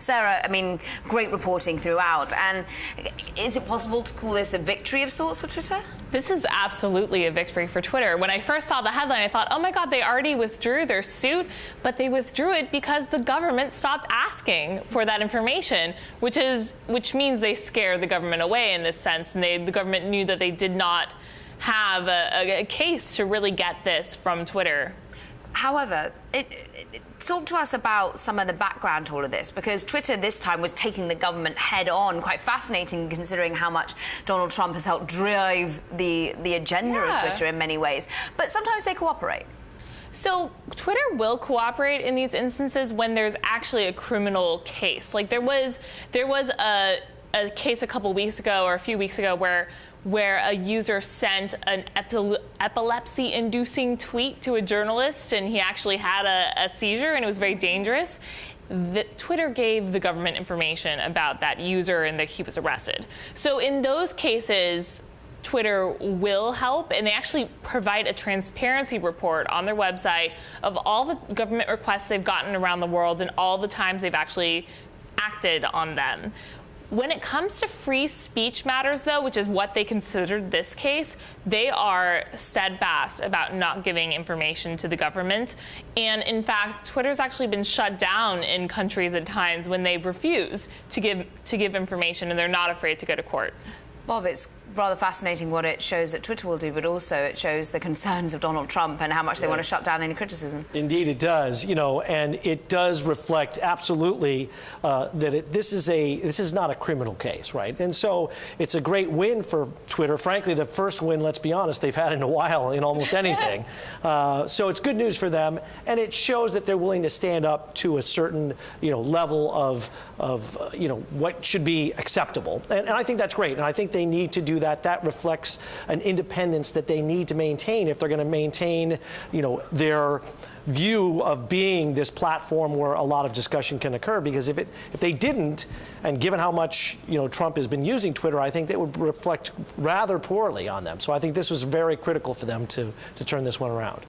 Sarah, I mean, great reporting throughout. And is it possible to call this a victory of sorts for Twitter? This is absolutely a victory for Twitter. When I first saw the headline, I thought, oh my God, they already withdrew their suit, but they withdrew it because the government stopped asking for that information, which means they scare the government away in this sense, and the government knew that they did not have a case to really get this from Twitter. However, talk to us about some of the background to all of this, because Twitter this time was taking the government head on. Quite fascinating, considering how much Donald Trump has helped drive the agenda of Twitter in many ways. But sometimes they cooperate. So Twitter will cooperate in these instances when there's actually a criminal case. Like there was a case a couple weeks ago or a few weeks ago where a user sent an epilepsy-inducing tweet to a journalist, and he actually had a seizure, and it was very dangerous. Twitter gave the government information about that user and that he was arrested. So in those cases, Twitter will help, and they actually provide a transparency report on their website of all the government requests they've gotten around the world and all the times they've actually acted on them. When it comes to free speech matters, though, which is what they considered this case, they are steadfast about not giving information to the government. And in fact, Twitter's actually been shut down in countries at times when they've refused to give information, and they're not afraid to go to court. Bob, it's rather fascinating what it shows that Twitter will do, but also it shows the concerns of Donald Trump and how much they want to shut down any criticism. Indeed, it does. You know, and it does reflect absolutely that this is not a criminal case, right? And so it's a great win for Twitter. Frankly, the first win, let's be honest, they've had in a while in almost anything. So it's good news for them, and it shows that they're willing to stand up to a certain level of what should be acceptable. And I think that's great. And I think they need to do that. That reflects an independence that they need to maintain if they're going to maintain, their view of being this platform where a lot of discussion can occur. Because if they didn't, and given how much Trump has been using Twitter, I think that would reflect rather poorly on them. So I think this was very critical for them to turn this one around.